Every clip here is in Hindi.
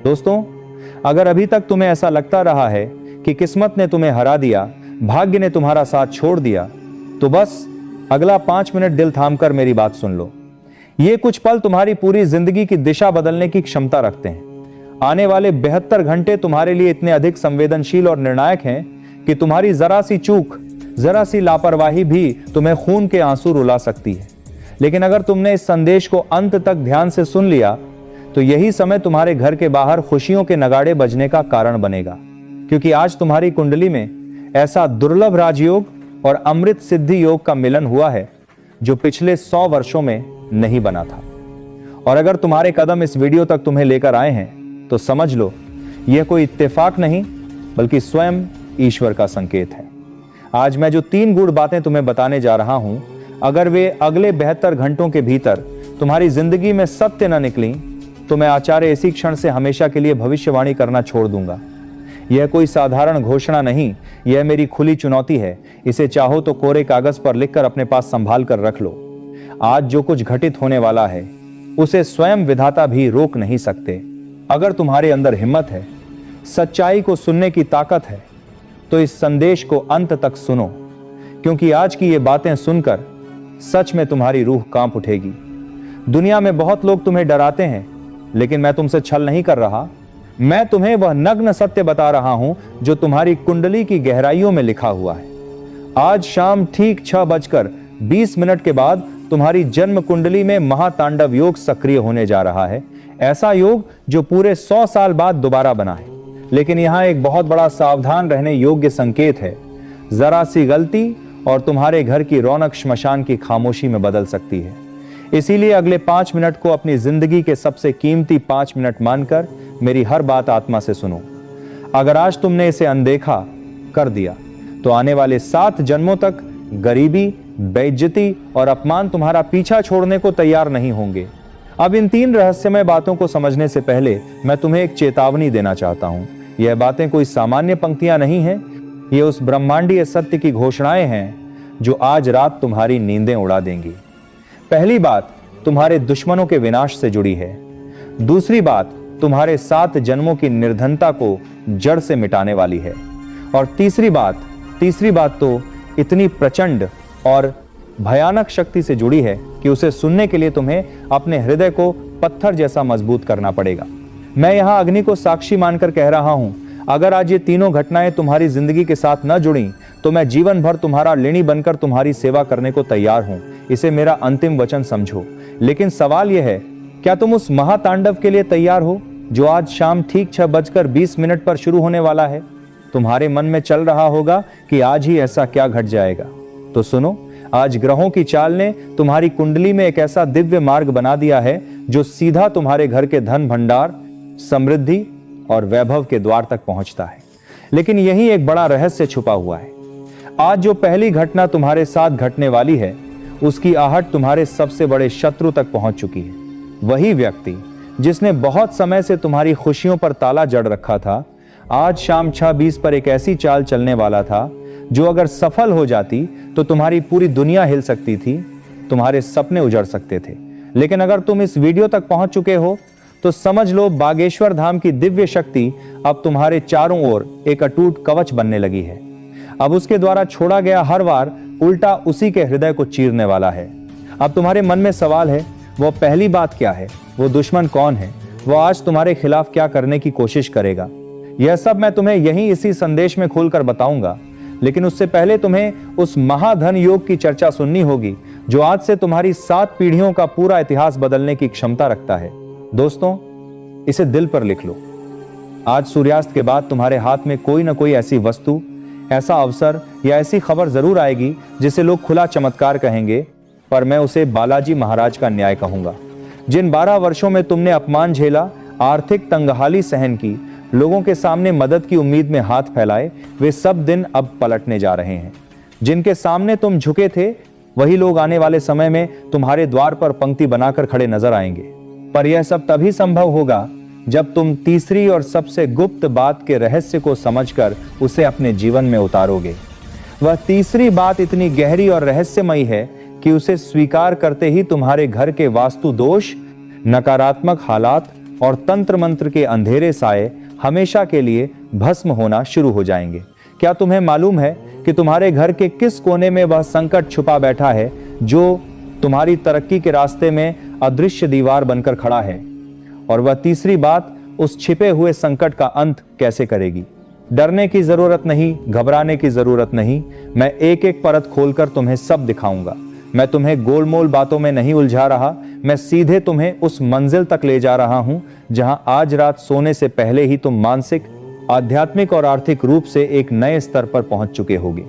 दोस्तों, अगर अभी तक तुम्हें ऐसा लगता रहा है कि किस्मत ने तुम्हें हरा दिया, भाग्य ने तुम्हारा साथ छोड़ दिया, तो बस अगला 5 मिनट दिल थामकर मेरी बात सुन लो। ये कुछ पल तुम्हारी पूरी जिंदगी की दिशा बदलने की क्षमता रखते हैं। आने वाले 72 घंटे तुम्हारे लिए इतने अधिक संवेदनशील और निर्णायक हैं कि तुम्हारी जरा सी चूक, जरा सी लापरवाही भी तुम्हें खून के आंसू रुला सकती है। लेकिन अगर तुमने इस संदेश को अंत तक ध्यान से सुन लिया, तो यही समय तुम्हारे घर के बाहर खुशियों के नगाड़े बजने का कारण बनेगा, क्योंकि आज तुम्हारी कुंडली में ऐसा दुर्लभ राजयोग और अमृत सिद्धि योग का मिलन हुआ है जो पिछले 100 वर्षों में नहीं बना था। और अगर तुम्हारे कदम इस वीडियो तक तुम्हें लेकर आए हैं, तो समझ लो यह कोई इत्तेफाक नहीं, बल्कि स्वयं ईश्वर का संकेत है। आज मैं जो 3 गूढ़ बातें तुम्हें बताने जा रहा हूं, अगर वे अगले 72 घंटों के भीतर तुम्हारी जिंदगी में सत्य न निकली, तो मैं आचार्य इसी क्षण से हमेशा के लिए भविष्यवाणी करना छोड़ दूंगा। यह कोई साधारण घोषणा नहीं, यह मेरी खुली चुनौती है। इसे चाहो तो कोरे कागज पर लिखकर अपने पास संभाल कर रख लो। आज जो कुछ घटित होने वाला है, उसे स्वयं विधाता भी रोक नहीं सकते। अगर तुम्हारे अंदर हिम्मत है, सच्चाई को सुनने की ताकत है, तो इस संदेश को अंत तक सुनो, क्योंकि आज की ये बातें सुनकर सच में तुम्हारी रूह कांप उठेगी। दुनिया में बहुत लोग तुम्हें डराते हैं, लेकिन मैं तुमसे छल नहीं कर रहा। मैं तुम्हें वह नग्न सत्य बता रहा हूं जो तुम्हारी कुंडली की गहराइयों में लिखा हुआ है। आज शाम ठीक 6:20 के बाद तुम्हारी जन्म कुंडली में महातांडव योग सक्रिय होने जा रहा है। ऐसा योग जो पूरे 100 साल बाद दोबारा बना है। लेकिन यहां एक बहुत बड़ा सावधान रहने योग्य संकेत है। जरा सी गलती और तुम्हारे घर की रौनक श्मशान की खामोशी में बदल सकती है। इसीलिए अगले 5 मिनट को अपनी जिंदगी के सबसे कीमती 5 मिनट मानकर मेरी हर बात आत्मा से सुनो। अगर आज तुमने इसे अनदेखा कर दिया, तो आने वाले 7 जन्मों तक गरीबी, बेइज्जती और अपमान तुम्हारा पीछा छोड़ने को तैयार नहीं होंगे। अब इन 3 रहस्यमय बातों को समझने से पहले मैं तुम्हें एक चेतावनी देना चाहता हूं। यह बातें कोई सामान्य पंक्तियां नहीं हैं, ये उस ब्रह्मांडीय सत्य की घोषणाएं हैं जो आज रात तुम्हारी नींदें उड़ा देंगी। पहली बात तुम्हारे दुश्मनों के विनाश से जुड़ी है। दूसरी बात तुम्हारे 7 जन्मों की निर्धनता को जड़ से मिटाने वाली है। और तीसरी बात तो इतनी प्रचंड और भयानक शक्ति से जुड़ी है कि उसे सुनने के लिए तुम्हें अपने हृदय को पत्थर जैसा मजबूत करना पड़ेगा। मैं यहां अग्नि को साक्षी मानकर कह रहा हूं, अगर आज ये तीनों घटनाएं तुम्हारी जिंदगी के साथ न जुड़ी, तो मैं जीवन भर तुम्हारा ऋणी बनकर तुम्हारी सेवा करने को तैयार हूं। इसे मेरा अंतिम वचन समझो। लेकिन सवाल यह है, क्या तुम उस महातांडव के लिए तैयार हो जो आज शाम ठीक 6:20 पर शुरू होने वाला है? तुम्हारे मन में चल रहा होगा कि आज ही ऐसा क्या घट जाएगा। तो सुनो, आज ग्रहों की चाल ने तुम्हारी कुंडली में एक ऐसा दिव्य मार्ग बना दिया है जो सीधा तुम्हारे घर के धन भंडार, समृद्धि और वैभव के द्वार तक पहुंचता है। लेकिन यही एक बड़ा रहस्य छुपा हुआ है। आज जो पहली घटना तुम्हारे साथ घटने वाली है, उसकी आहट तुम्हारे सबसे बड़े शत्रु तक पहुंच चुकी है। वही व्यक्ति जिसने बहुत समय से तुम्हारी खुशियों पर ताला जड़ रखा था, आज शाम 6:20 पर एक ऐसी चाल चलने वाला था जो अगर सफल हो जाती तो तुम्हारी पूरी दुनिया हिल सकती थी, तुम्हारे सपने उजड़ सकते थे। लेकिन अगर तुम इस वीडियो तक पहुंच चुके हो, तो समझ लो बागेश्वर धाम की दिव्य शक्ति अब तुम्हारे चारों ओर एक अटूट कवच बनने लगी है। अब उसके द्वारा छोड़ा गया हर वार उल्टा उसी के हृदय को चीरने वाला है। अब तुम्हारे मन में सवाल है, वो पहली बात क्या है? वो दुश्मन कौन है? वो आज तुम्हारे खिलाफ क्या करने की कोशिश करेगा? यह सब मैं तुम्हें यहीं इसी संदेश में खोलकर बताऊंगा। लेकिन उससे पहले तुम्हें उस महाधन योग की चर्चा सुननी होगी जो आज से तुम्हारी 7 पीढ़ियों का पूरा इतिहास बदलने की क्षमता रखता है। दोस्तों, इसे दिल पर लिख लो। आज सूर्यास्त के बाद तुम्हारे हाथ में कोई ना कोई ऐसी वस्तु, ऐसा अवसर या ऐसी खबर जरूर आएगी जिसे लोग खुला चमत्कार कहेंगे, पर मैं उसे बालाजी महाराज का न्याय कहूंगा। जिन 12 वर्षों में तुमने अपमान झेला, आर्थिक तंगहाली सहन की, लोगों के सामने मदद की उम्मीद में हाथ फैलाए, वे सब दिन अब पलटने जा रहे हैं। जिनके सामने तुम झुके थे, वही लोग आने वाले समय में तुम्हारे द्वार पर पंक्ति बनाकर खड़े नजर आएंगे। पर यह सब तभी संभव होगा जब तुम तीसरी और सबसे गुप्त बात के रहस्य को समझकर उसे अपने जीवन में उतारोगे। वह तीसरी बात इतनी गहरी और रहस्यमयी है कि उसे स्वीकार करते ही तुम्हारे घर के वास्तु दोष, नकारात्मक हालात और तंत्र मंत्र के अंधेरे साए हमेशा के लिए भस्म होना शुरू हो जाएंगे। क्या तुम्हें मालूम है कि तुम्हारे घर के किस कोने में वह संकट छुपा बैठा है जो तुम्हारी तरक्की के रास्ते में अदृश्य दीवार बनकर खड़ा है? और वह तीसरी बात, उस छिपे हुए संकट का अंत कैसे करेगी? डरने की जरूरत नहीं, घबराने की जरूरत नहीं। मैं एक एक परत खोलकर तुम्हें सब दिखाऊंगा। मैं तुम्हें गोलमोल बातों में नहीं उलझा रहा, मैं सीधे तुम्हें उस मंजिल तक ले जा रहा हूं जहां आज रात सोने से पहले ही तुम मानसिक, आध्यात्मिक और आर्थिक रूप से एक नए स्तर पर पहुंच चुके होगे।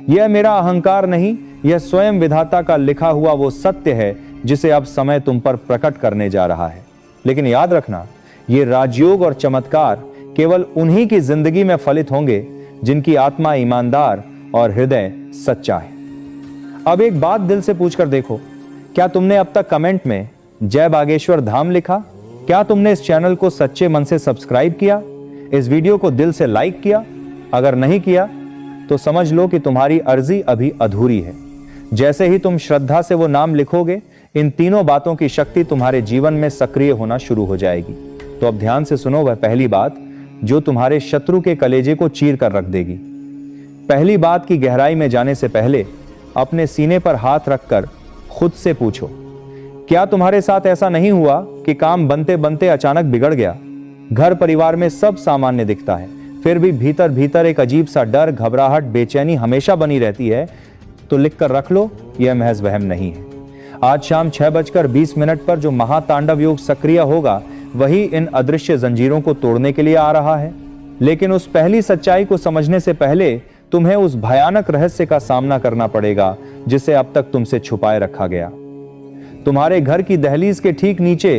यह मेरा अहंकार नहीं, यह स्वयं विधाता का लिखा हुआ वो सत्य है जिसे अब समय तुम पर प्रकट करने जा रहा है। लेकिन याद रखना, ये राजयोग और चमत्कार केवल उन्हीं की जिंदगी में फलित होंगे जिनकी आत्मा ईमानदार और हृदय सच्चा है। अब एक बात दिल से पूछकर देखो, क्या तुमने अब तक कमेंट में जय बागेश्वर धाम लिखा? क्या तुमने इस चैनल को सच्चे मन से सब्सक्राइब किया? इस वीडियो को दिल से लाइक किया? अगर नहीं किया तो समझ लो कि तुम्हारी अर्जी अभी अधूरी है। जैसे ही तुम श्रद्धा से वो नाम लिखोगे, इन तीनों बातों की शक्ति तुम्हारे जीवन में सक्रिय होना शुरू हो जाएगी। तो अब ध्यान से सुनो वह पहली बात जो तुम्हारे शत्रु के कलेजे को चीर कर रख देगी। पहली बात की गहराई में जाने से पहले अपने सीने पर हाथ रखकर खुद से पूछो, क्या तुम्हारे साथ ऐसा नहीं हुआ कि काम बनते बनते अचानक बिगड़ गया? घर परिवार में सब सामान्य दिखता है, फिर भी भीतर भीतर एक अजीब सा डर, घबराहट, बेचैनी हमेशा बनी रहती है। तो लिख कर रख लो, यह महज वहम नहीं है। आज शाम 6:20 पर जो महातांडव योग सक्रिय होगा वही इन अदृश्य जंजीरों को तोड़ने के लिए आ रहा है। लेकिन उस पहली सच्चाई को समझने से पहले तुम्हें उस भयानक रहस्य का सामना करना पड़ेगा जिसे अब तक तुमसे छुपाए रखा गया। तुम्हारे घर की दहलीज के ठीक नीचे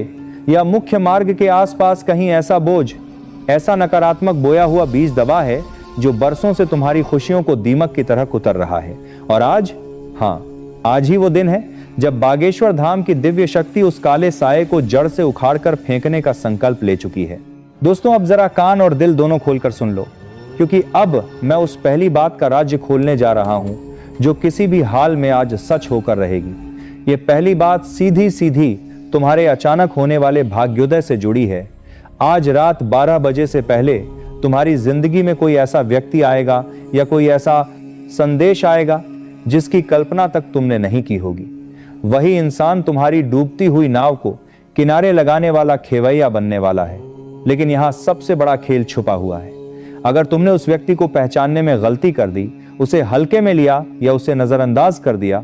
या मुख्य मार्ग के आसपास कहीं ऐसा बोझ, ऐसा नकारात्मक बोया हुआ बीज दबा है जो बरसों से तुम्हारी खुशियों को दीमक की तरह कुतर रहा है। और आज, हाँ, आज ही वो दिन है जब बागेश्वर धाम की दिव्य शक्ति उस काले साये को जड़ से उखाड़कर फेंकने का संकल्प ले चुकी है। दोस्तों, अब जरा कान और दिल दोनों खोलकर सुन लो, क्योंकि अब मैं उस पहली बात का राज्य खोलने जा रहा हूं जो किसी भी हाल में आज सच होकर रहेगी। ये पहली बात सीधी सीधी तुम्हारे अचानक होने वाले भाग्योदय से जुड़ी है। आज रात 12 बजे से पहले तुम्हारी जिंदगी में कोई ऐसा व्यक्ति आएगा या कोई ऐसा संदेश आएगा जिसकी कल्पना तक तुमने नहीं की होगी। वही इंसान तुम्हारी डूबती हुई नाव को किनारे लगाने वाला खेवैया बनने वाला है। लेकिन यहां सबसे बड़ा खेल छुपा हुआ है। अगर तुमने उस व्यक्ति को पहचानने में गलती कर दी, उसे हल्के में लिया या उसे नजरअंदाज कर दिया,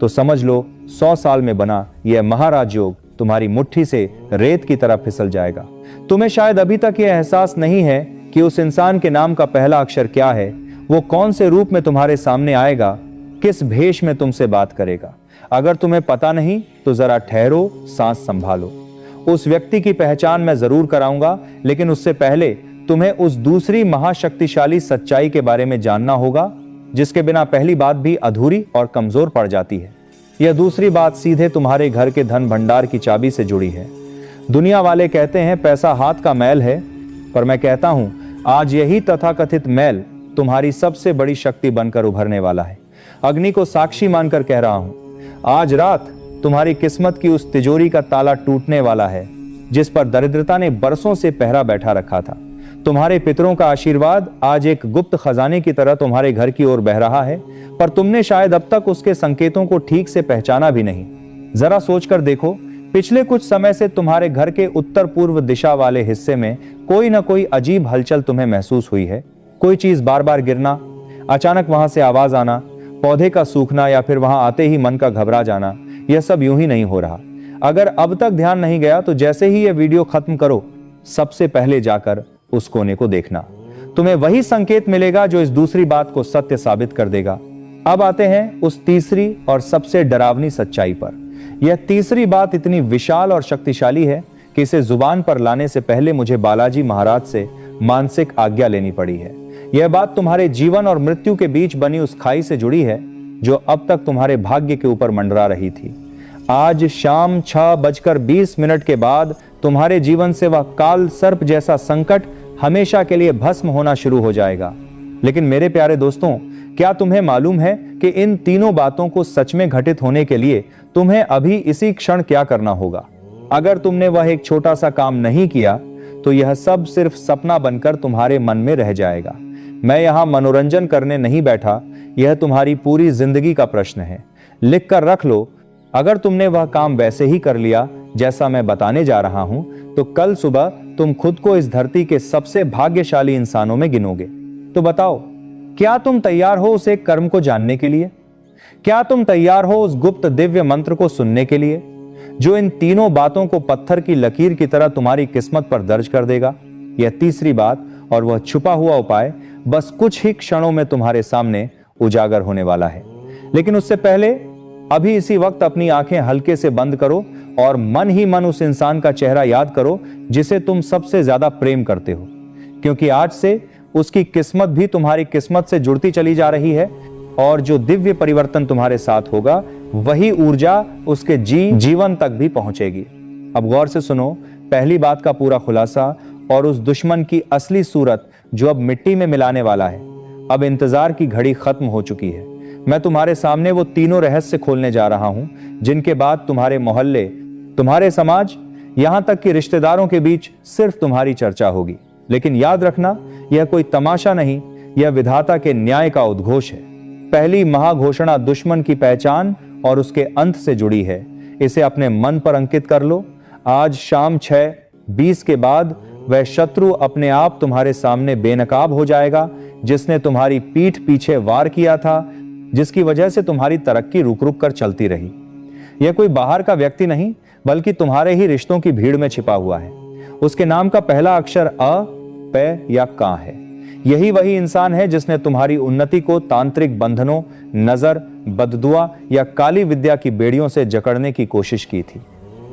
तो समझ लो 100 साल में बना यह महाराज योग तुम्हारी मुट्ठी से रेत की तरह फिसल जाएगा। तुम्हें शायद अभी तक यह एहसास नहीं है कि उस इंसान के नाम का पहला अक्षर क्या है, वो कौन से रूप में तुम्हारे सामने आएगा, किस भेष में तुमसे बात करेगा। अगर तुम्हें पता नहीं तो जरा ठहरो, सांस संभालो। उस व्यक्ति की पहचान मैं जरूर कराऊंगा, लेकिन उससे पहले तुम्हें उस दूसरी महाशक्तिशाली सच्चाई के बारे में जानना होगा जिसके बिना पहली बात भी अधूरी और कमजोर पड़ जाती है। यह दूसरी बात सीधे तुम्हारे घर के धन भंडार की चाबी से जुड़ी है। दुनिया वाले कहते हैं पैसा हाथ का मैल है, पर मैं कहता हूं आज यही तथाकथित मैल तुम्हारी सबसे बड़ी शक्ति बनकर उभरने वाला है। अग्नि को साक्षी मानकर कह रहा हूं, आज रात तुम्हारी किस्मत की उस तिजोरी का ताला टूटने वाला है जिस पर दरिद्रता ने बरसों से पहरा बैठा रखा था। तुम्हारे पितरों का आशीर्वाद आज एक गुप्त खजाने की तरह तुम्हारे घर की ओर बह रहा है, पर तुमने शायद अब तक उसके संकेतों को ठीक से पहचाना भी नहीं। जरा सोचकर देखो, पिछले कुछ समय से तुम्हारे घर के उत्तर पूर्व दिशा वाले हिस्से में कोई ना कोई अजीब हलचल तुम्हें महसूस हुई है। कोई चीज बार बार गिरना, अचानक वहां से आवाज आना, पौधे का सूखना या फिर वहां आते ही मन का घबरा जाना, यह सब यूं ही नहीं हो रहा। अगर अब तक ध्यान नहीं गया तो जैसे ही यह वीडियो खत्म करो, सबसे पहले जाकर उस कोने को देखना। तुम्हें वही संकेत मिलेगा जो इस दूसरी बात को सत्य साबित कर देगा। अब आते हैं उस तीसरी और सबसे डरावनी सच्चाई पर। यह तीसरी बात इतनी विशाल और शक्तिशाली है कि इसे जुबान पर लाने से पहले मुझे बालाजी महाराज से मानसिक आज्ञा लेनी पड़ी है। यह बात तुम्हारे जीवन और मृत्यु के बीच बनी उस खाई से जुड़ी है जो अब तक तुम्हारे भाग्य के ऊपर मंडरा रही थी। आज शाम 6:20 के बाद तुम्हारे जीवन से वह काल सर्प जैसा संकट हमेशा के लिए भस्म होना शुरू हो जाएगा। लेकिन मेरे प्यारे दोस्तों, क्या तुम्हें मालूम है कि इन तीनों बातों को सच में घटित होने के लिए तुम्हें अभी इसी क्षण क्या करना होगा? अगर तुमने वह एक छोटा सा काम नहीं किया तो यह सब सिर्फ सपना बनकर तुम्हारे मन में रह जाएगा। मैं यहां मनोरंजन करने नहीं बैठा, यह तुम्हारी पूरी जिंदगी का प्रश्न है। लिख कर रख लो, अगर तुमने वह काम वैसे ही कर लिया जैसा मैं बताने जा रहा हूं, तो कल सुबह तुम खुद को इस धरती के सबसे भाग्यशाली इंसानों में गिनोगे। तो बताओ, क्या तुम तैयार हो उस एक कर्म को जानने के लिए? क्या तुम तैयार हो उस गुप्त दिव्य मंत्र को सुनने के लिए, जो इन तीनों बातों को पत्थर की लकीर की तरह तुम्हारी किस्मत पर दर्ज कर देगा? यह तीसरी बात और वह छुपा हुआ उपाय बस कुछ ही क्षणों में तुम्हारे सामने उजागर होने वाला है। लेकिन उससे पहले अभी इसी वक्त अपनी आंखें हल्के से बंद करो और मन ही मन उस इंसान का चेहरा याद करो जिसे तुम सबसे ज्यादा प्रेम करते हो, क्योंकि आज से उसकी किस्मत भी तुम्हारी किस्मत से जुड़ती चली जा रही है और जो दिव्य परिवर्तन तुम्हारे साथ होगा वही ऊर्जा उसके जीवन तक भी पहुंचेगी। अब गौर से सुनो पहली बात का पूरा खुलासा और उस दुश्मन की असली सूरत जो अब मिट्टी में मिलाने वाला है। अब इंतजार की घड़ी खत्म हो चुकी है। मैं तुम्हारे सामने वो तीनों रहस्य खोलने जा रहा हूं जिनके बाद तुम्हारे मोहल्ले, तुम्हारे समाज, यहां तक कि रिश्तेदारों के बीच सिर्फ तुम्हारी चर्चा होगी। लेकिन याद रखना, यह कोई तमाशा नहीं, यह विधाता के न्याय का उद्घोष है। पहली महाघोषणा दुश्मन की पहचान और उसके अंत से जुड़ी है। इसे अपने मन पर अंकित कर लो। आज शाम 6:20 के बाद वह शत्रु अपने आप तुम्हारे सामने बेनकाब हो जाएगा जिसने तुम्हारी पीठ पीछे वार किया था, जिसकी वजह से तुम्हारी तरक्की रुक रुक कर चलती रही। यह कोई बाहर का व्यक्ति नहीं, बल्कि तुम्हारे ही रिश्तों की भीड़ में छिपा हुआ है। उसके नाम का पहला अक्षर अ, प या का है। यही वही इंसान है जिसने तुम्हारी उन्नति को तांत्रिक बंधनों, नजर, बददुआ या काली विद्या की बेड़ियों से जकड़ने की कोशिश की थी।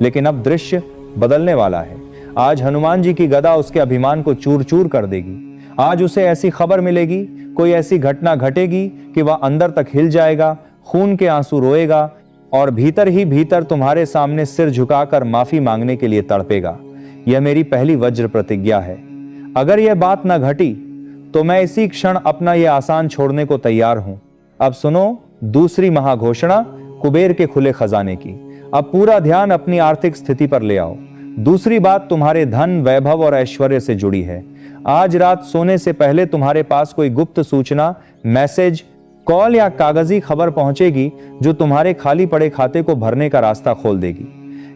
लेकिन अब दृश्य बदलने वाला है। आज हनुमान जी की गदा उसके अभिमान को चूर चूर कर देगी। आज उसे ऐसी खबर मिलेगी, कोई ऐसी घटना घटेगी कि वह अंदर तक हिल जाएगा, खून के आंसू रोएगा और भीतर ही भीतर तुम्हारे सामने सिर झुकाकर माफी मांगने के लिए तड़पेगा। यह मेरी पहली वज्र प्रतिज्ञा है। अगर यह बात न घटी तो मैं इसी क्षण अपना यह आसान छोड़ने को तैयार हूं। अब सुनो दूसरी महाघोषणा कुबेर के खुले खजाने की। अब पूरा ध्यान अपनी आर्थिक स्थिति पर ले आओ। दूसरी बात तुम्हारे धन, वैभव और ऐश्वर्य से जुड़ी है। आज रात सोने से पहले तुम्हारे पास कोई गुप्त सूचना, मैसेज, कॉल या कागजी खबर पहुंचेगी जो तुम्हारे खाली पड़े खाते को भरने का रास्ता खोल देगी।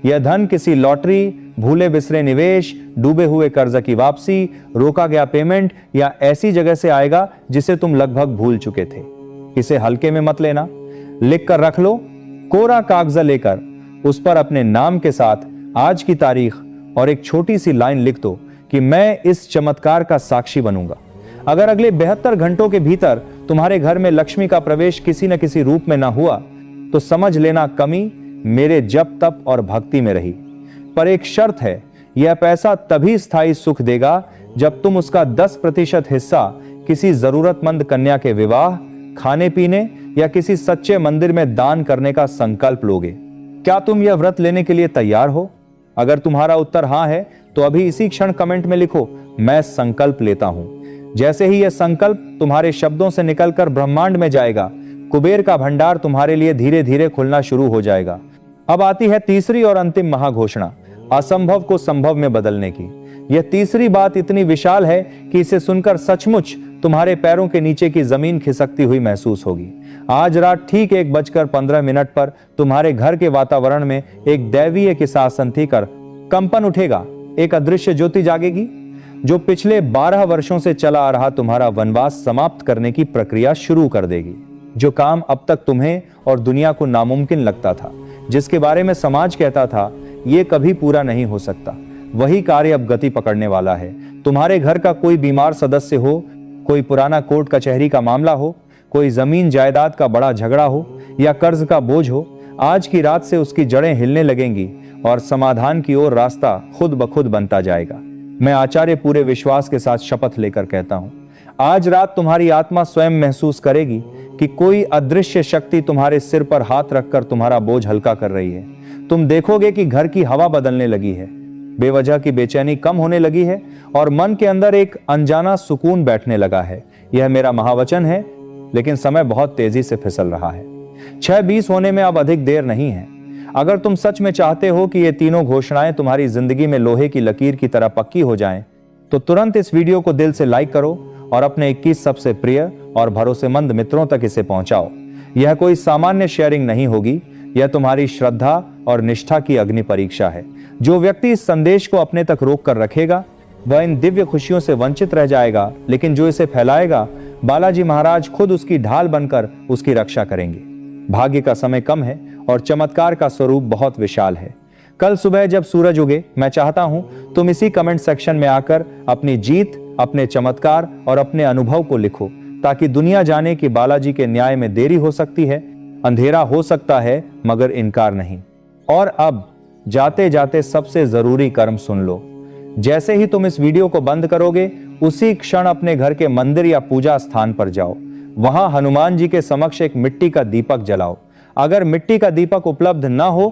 यह धन किसी लॉटरी, भूले बिसरे निवेश, डूबे हुए कर्ज की वापसी, रोका गया पेमेंट या ऐसी जगह से आएगा जिसे तुम लगभग भूल चुके थे। इसे हल्के में मत लेना, लिख कर रख लो। कोरा कागजा लेकर उस पर अपने नाम के साथ आज की तारीख और एक छोटी सी लाइन लिख दो कि मैं इस चमत्कार का साक्षी बनूंगा। अगर अगले 72 घंटों के भीतर तुम्हारे घर में लक्ष्मी का प्रवेश किसी न किसी रूप में ना हुआ तो समझ लेना कमी मेरे जप तप और भक्ति में रही। पर एक शर्त है, यह पैसा तभी स्थायी सुख देगा जब तुम उसका 10% हिस्सा किसी जरूरतमंद कन्या के विवाह, खाने पीने या किसी सच्चे मंदिर में दान करने का संकल्प लोगे। क्या तुम यह व्रत लेने के लिए तैयार हो? अगर तुम्हारा उत्तर हां है तो अभी इसी क्षण कमेंट में लिखो, मैं संकल्प लेता हूं। जैसे ही यह संकल्प तुम्हारे शब्दों से निकलकर ब्रह्मांड में जाएगा, कुबेर का भंडार तुम्हारे लिए धीरे धीरे खुलना शुरू हो जाएगा। अब आती है तीसरी और अंतिम महाघोषणा, असंभव को संभव में बदलने की। यह तीसरी बात इतनी विशाल है कि इसे सुनकर सचमुच तुम्हारे पैरों के नीचे की जमीन खिसकती हुई महसूस होगी। आज रात ठीक 1:15 पर तुम्हारे घर के वातावरण में एक दैवीय किस्सा संथी कर कंपन उठेगा। एक अदृश्य ज्योति जागेगी जो पिछले 12 वर्षों से चला आ रहा तुम्हारा वनवास समाप्त करने की प्रक्रिया शुरू कर देगी। जो काम अब तक तुम्हें और दुनिया को नामुमकिन लगता था, जिसके बारे में समाज कहता था यह कभी पूरा नहीं हो सकता, वही कार्य अब गति पकड़ने वाला है। तुम्हारे घर का कोई बीमार सदस्य हो, कोई पुराना कोर्ट कचहरी का मामला हो, कोई जमीन जायदाद का बड़ा झगड़ा हो या कर्ज का बोझ हो, आज की रात से उसकी जड़ें हिलने लगेंगी और समाधान की ओर रास्ता खुद ब खुद बनता जाएगा। मैं आचार्य पूरे विश्वास के साथ शपथ लेकर कहता हूं, आज रात तुम्हारी आत्मा स्वयं महसूस करेगी कि कोई अदृश्य शक्ति तुम्हारे सिर पर हाथ रखकर तुम्हारा बोझ हल्का कर रही है। तुम देखोगे कि घर की हवा बदलने लगी है, बेवजह की बेचैनी कम होने लगी है और मन के अंदर एक अनजाना सुकून बैठने लगा है। यह मेरा महावचन है, लेकिन समय बहुत तेजी से फिसल रहा है। 6:20 होने में अब अधिक देर नहीं है। अगर तुम सच में चाहते हो कि ये तीनों घोषणाएं तुम्हारी जिंदगी में लोहे की लकीर की तरह पक्की हो जाएं, तो तुरंत इस वीडियो को दिल से लाइक करो और अपने 21 सबसे प्रिय और भरोसेमंद मित्रों तक इसे पहुंचाओ। यह कोई सामान्य शेयरिंग नहीं होगी, यह तुम्हारी श्रद्धा और निष्ठा की अग्नि परीक्षा है। जो व्यक्ति इस संदेश को अपने तक रोक कर रखेगा वह इन दिव्य खुशियों से वंचित रह जाएगा, लेकिन जो इसे फैलाएगा बालाजी महाराज खुद उसकी ढाल बनकर उसकी रक्षा करेंगे। भाग्य का समय कम है और चमत्कार का स्वरूप बहुत विशाल है। कल सुबह जब सूरज उगे, मैं चाहता हूं तुम इसी कमेंट सेक्शन में आकर अपनी जीत, अपने चमत्कार और अपने अनुभव को लिखो, ताकि दुनिया जाने कि बालाजी के न्याय में देरी हो सकती है, अंधेरा हो सकता है, मगर इनकार नहीं। और अब जाते जाते सबसे जरूरी कर्म सुन लो। जैसे ही तुम इस वीडियो को बंद करोगे, उसी क्षण अपने घर के मंदिर या पूजा स्थान पर जाओ। वहां हनुमान जी के समक्ष एक मिट्टी का दीपक जलाओ। अगर मिट्टी का दीपक उपलब्ध न हो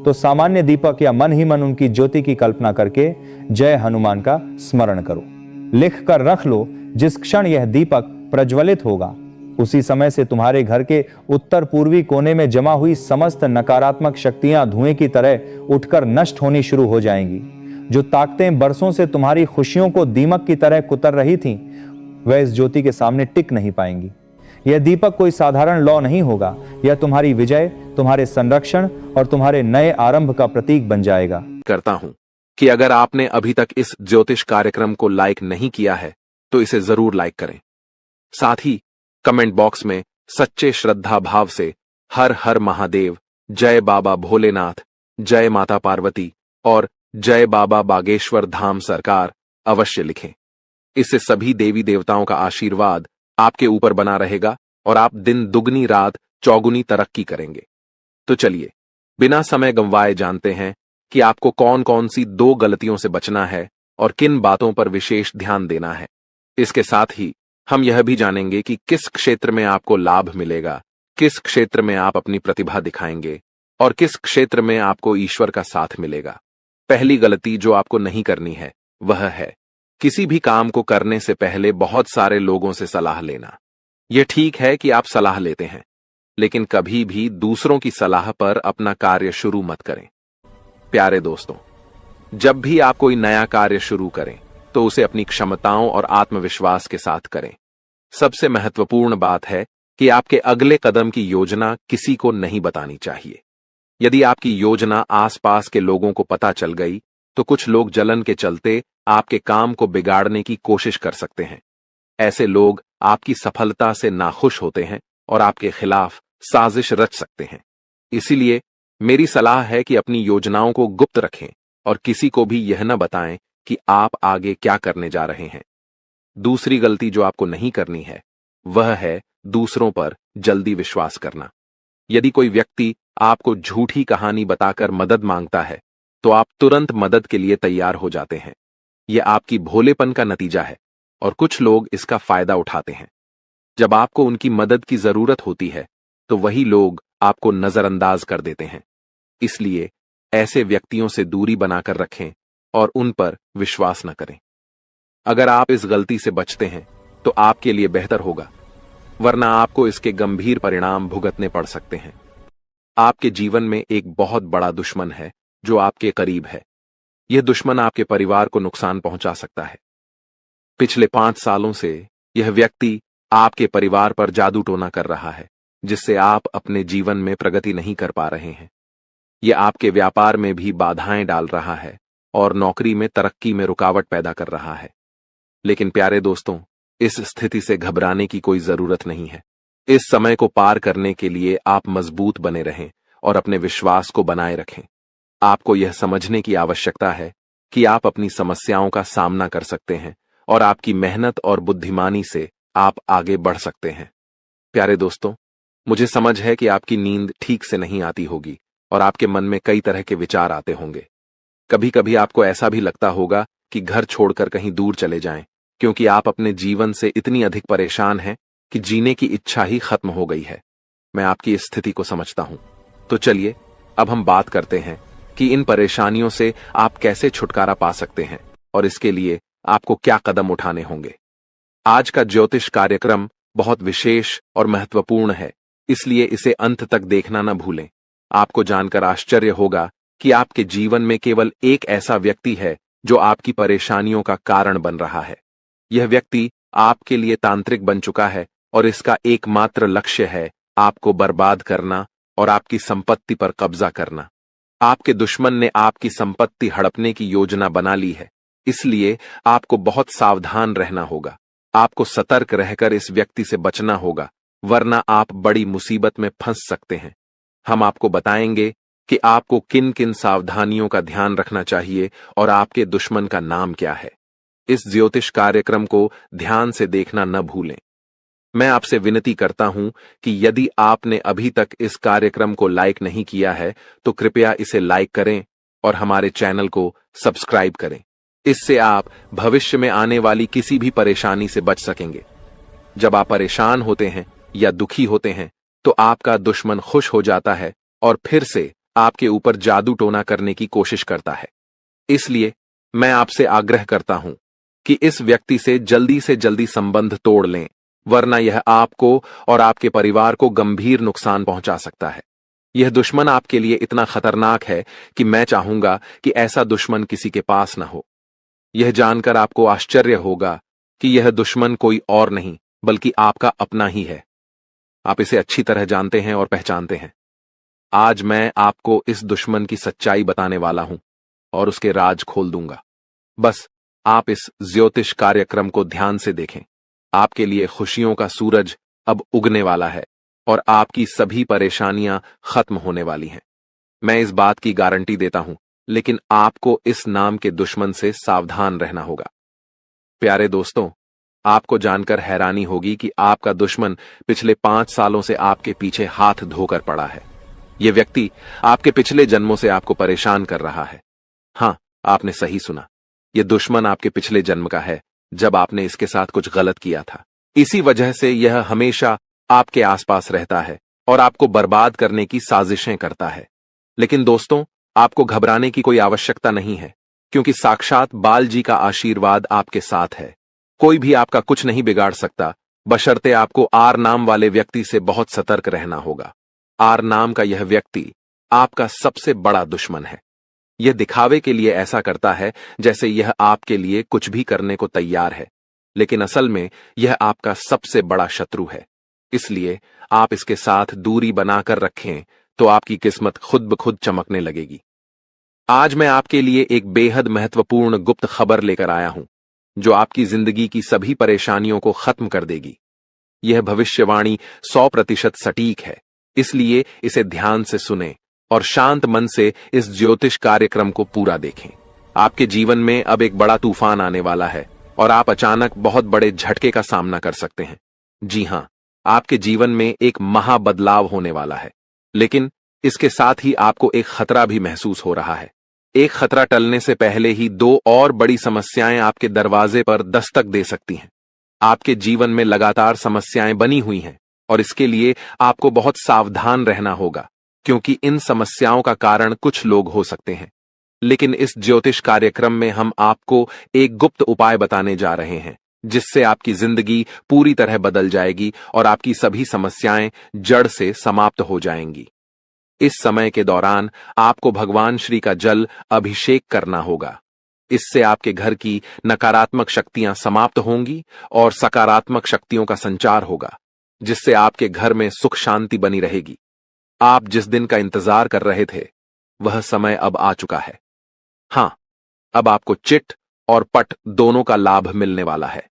तो सामान्य दीपक या मन ही मन उनकी ज्योति की कल्पना करके जय हनुमान का स्मरण करो। लिख कर रख लो, जिस क्षण यह दीपक प्रज्वलित होगा उसी समय से तुम्हारे घर के उत्तर पूर्वी कोने में जमा हुई समस्त नकारात्मक शक्तियां धुएं की तरह उठकर नष्ट होनी शुरू हो जाएंगी। जो ताकतें बरसों से तुम्हारी खुशियों को दीमक की तरह कुतर रही थीं, वह इस ज्योति के सामने टिक नहीं पाएंगी। यह दीपक कोई साधारण लौ नहीं होगा, यह तुम्हारी विजय, तुम्हारे संरक्षण और तुम्हारे नए आरंभ का प्रतीक बन जाएगा। करता हूं कि अगर आपने अभी तक इस ज्योतिष कार्यक्रम को लाइक नहीं किया है तो इसे जरूर लाइक करें। साथ ही कमेंट बॉक्स में सच्चे श्रद्धा भाव से हर हर महादेव, जय बाबा भोलेनाथ, जय माता पार्वती और जय बाबा बागेश्वर धाम सरकार अवश्य लिखें। इससे सभी देवी देवताओं का आशीर्वाद आपके ऊपर बना रहेगा और आप दिन दुगनी रात चौगुनी तरक्की करेंगे। तो चलिए बिना समय गंवाए जानते हैं कि आपको कौन कौन सी 2 गलतियों से बचना है और किन बातों पर विशेष ध्यान देना है। इसके साथ ही हम यह भी जानेंगे कि किस क्षेत्र में आपको लाभ मिलेगा, किस क्षेत्र में आप अपनी प्रतिभा दिखाएंगे और किस क्षेत्र में आपको ईश्वर का साथ मिलेगा। पहली गलती जो आपको नहीं करनी है वह है किसी भी काम को करने से पहले बहुत सारे लोगों से सलाह लेना। यह ठीक है कि आप सलाह लेते हैं, लेकिन कभी भी दूसरों की सलाह पर अपना कार्य शुरू मत करें। प्यारे दोस्तों, जब भी आप कोई नया कार्य शुरू करें तो उसे अपनी क्षमताओं और आत्मविश्वास के साथ करें। सबसे महत्वपूर्ण बात है कि आपके अगले कदम की योजना किसी को नहीं बतानी चाहिए। यदि आपकी योजना आसपास के लोगों को पता चल गई तो कुछ लोग जलन के चलते आपके काम को बिगाड़ने की कोशिश कर सकते हैं। ऐसे लोग आपकी सफलता से नाखुश होते हैं और आपके खिलाफ साजिश रच सकते हैं। इसीलिए मेरी सलाह है कि अपनी योजनाओं को गुप्त रखें और किसी को भी यह न बताएं कि आप आगे क्या करने जा रहे हैं। दूसरी गलती जो आपको नहीं करनी है वह है दूसरों पर जल्दी विश्वास करना। यदि कोई व्यक्ति आपको झूठी कहानी बताकर मदद मांगता है तो आप तुरंत मदद के लिए तैयार हो जाते हैं। यह आपकी भोलेपन का नतीजा है और कुछ लोग इसका फायदा उठाते हैं। जब आपको उनकी मदद की जरूरत होती है तो वही लोग आपको नजरअंदाज कर देते हैं। इसलिए ऐसे व्यक्तियों से दूरी बनाकर रखें और उन पर विश्वास न करें। अगर आप इस गलती से बचते हैं तो आपके लिए बेहतर होगा, वरना आपको इसके गंभीर परिणाम भुगतने पड़ सकते हैं। आपके जीवन में एक बहुत बड़ा दुश्मन है जो आपके करीब है। यह दुश्मन आपके परिवार को नुकसान पहुंचा सकता है। पिछले 5 सालों से यह व्यक्ति आपके परिवार पर जादू टोना कर रहा है, जिससे आप अपने जीवन में प्रगति नहीं कर पा रहे हैं। यह आपके व्यापार में भी बाधाएं डाल रहा है और नौकरी में तरक्की में रुकावट पैदा कर रहा है। लेकिन प्यारे दोस्तों, इस स्थिति से घबराने की कोई जरूरत नहीं है। इस समय को पार करने के लिए आप मजबूत बने रहें और अपने विश्वास को बनाए रखें। आपको यह समझने की आवश्यकता है कि आप अपनी समस्याओं का सामना कर सकते हैं और आपकी मेहनत और बुद्धिमानी से आप आगे बढ़ सकते हैं। प्यारे दोस्तों, मुझे समझ है कि आपकी नींद ठीक से नहीं आती होगी और आपके मन में कई तरह के विचार आते होंगे। कभी कभी आपको ऐसा भी लगता होगा कि घर छोड़कर कहीं दूर चले जाएं, क्योंकि आप अपने जीवन से इतनी अधिक परेशान हैं कि जीने की इच्छा ही खत्म हो गई है। मैं आपकी इस स्थिति को समझता हूं। तो चलिए अब हम बात करते हैं कि इन परेशानियों से आप कैसे छुटकारा पा सकते हैं और इसके लिए आपको क्या कदम उठाने होंगे। आज का ज्योतिष कार्यक्रम बहुत विशेष और महत्वपूर्ण है, इसलिए इसे अंत तक देखना न भूलें। आपको जानकर आश्चर्य होगा कि आपके जीवन में केवल एक ऐसा व्यक्ति है जो आपकी परेशानियों का कारण बन रहा है। यह व्यक्ति आपके लिए तांत्रिक बन चुका है और इसका एकमात्र लक्ष्य है आपको बर्बाद करना और आपकी संपत्ति पर कब्जा करना। आपके दुश्मन ने आपकी संपत्ति हड़पने की योजना बना ली है, इसलिए आपको बहुत सावधान रहना होगा। आपको सतर्क रहकर इस व्यक्ति से बचना होगा, वरना आप बड़ी मुसीबत में फंस सकते हैं। हम आपको बताएंगे कि आपको किन किन सावधानियों का ध्यान रखना चाहिए और आपके दुश्मन का नाम क्या है। इस ज्योतिष कार्यक्रम को ध्यान से देखना न भूलें। मैं आपसे विनती करता हूं कि यदि आपने अभी तक इस कार्यक्रम को लाइक नहीं किया है तो कृपया इसे लाइक करें और हमारे चैनल को सब्सक्राइब करें। इससे आप भविष्य में आने वाली किसी भी परेशानी से बच सकेंगे। जब आप परेशान होते हैं या दुखी होते हैं तो आपका दुश्मन खुश हो जाता है और फिर से आपके ऊपर जादू टोना करने की कोशिश करता है। इसलिए मैं आपसे आग्रह करता हूं कि इस व्यक्ति से जल्दी संबंध तोड़ लें, वरना यह आपको और आपके परिवार को गंभीर नुकसान पहुंचा सकता है। यह दुश्मन आपके लिए इतना खतरनाक है कि मैं चाहूंगा कि ऐसा दुश्मन किसी के पास न हो। यह जानकर आपको आश्चर्य होगा कि यह दुश्मन कोई और नहीं बल्कि आपका अपना ही है। आप इसे अच्छी तरह जानते हैं और पहचानते हैं। आज मैं आपको इस दुश्मन की सच्चाई बताने वाला हूं और उसके राज खोल दूंगा। बस आप इस ज्योतिष कार्यक्रम को ध्यान से देखें। आपके लिए खुशियों का सूरज अब उगने वाला है और आपकी सभी परेशानियां खत्म होने वाली हैं। मैं इस बात की गारंटी देता हूं, लेकिन आपको इस नाम के दुश्मन से सावधान रहना होगा। प्यारे दोस्तों, आपको जानकर हैरानी होगी कि आपका दुश्मन पिछले 5 सालों से आपके पीछे हाथ धोकर पड़ा है। यह व्यक्ति आपके पिछले जन्मों से आपको परेशान कर रहा है। हां, आपने सही सुना। यह दुश्मन आपके पिछले जन्म का है, जब आपने इसके साथ कुछ गलत किया था। इसी वजह से यह हमेशा आपके आसपास रहता है और आपको बर्बाद करने की साजिशें करता है। लेकिन दोस्तों, आपको घबराने की कोई आवश्यकता नहीं है, क्योंकि साक्षात बाल जी का आशीर्वाद आपके साथ है। कोई भी आपका कुछ नहीं बिगाड़ सकता, बशर्ते आपको आर नाम वाले व्यक्ति से बहुत सतर्क रहना होगा। आर नाम का यह व्यक्ति आपका सबसे बड़ा दुश्मन है। यह दिखावे के लिए ऐसा करता है जैसे यह आपके लिए कुछ भी करने को तैयार है, लेकिन असल में यह आपका सबसे बड़ा शत्रु है। इसलिए आप इसके साथ दूरी बनाकर रखें तो आपकी किस्मत खुद ब खुद चमकने लगेगी। आज मैं आपके लिए एक बेहद महत्वपूर्ण गुप्त खबर लेकर आया हूं, जो आपकी जिंदगी की सभी परेशानियों को खत्म कर देगी। यह भविष्यवाणी 100% सटीक है, इसलिए इसे ध्यान से सुनें और शांत मन से इस ज्योतिष कार्यक्रम को पूरा देखें। आपके जीवन में अब एक बड़ा तूफान आने वाला है और आप अचानक बहुत बड़े झटके का सामना कर सकते हैं। जी हां, आपके जीवन में एक महा बदलाव होने वाला है, लेकिन इसके साथ ही आपको एक खतरा भी महसूस हो रहा है। एक खतरा टलने से पहले ही 2 और बड़ी समस्याएं आपके दरवाजे पर दस्तक दे सकती हैं। आपके जीवन में लगातार समस्याएं बनी हुई हैं और इसके लिए आपको बहुत सावधान रहना होगा, क्योंकि इन समस्याओं का कारण कुछ लोग हो सकते हैं। लेकिन इस ज्योतिष कार्यक्रम में हम आपको एक गुप्त उपाय बताने जा रहे हैं, जिससे आपकी जिंदगी पूरी तरह बदल जाएगी और आपकी सभी समस्याएं जड़ से समाप्त हो जाएंगी। इस समय के दौरान आपको भगवान श्री का जल अभिषेक करना होगा। इससे आपके घर की नकारात्मक शक्तियां समाप्त होंगी और सकारात्मक शक्तियों का संचार होगा, जिससे आपके घर में सुख शांति बनी रहेगी। आप जिस दिन का इंतजार कर रहे थे, वह समय अब आ चुका है। हां, अब आपको चिट और पट दोनों का लाभ मिलने वाला है।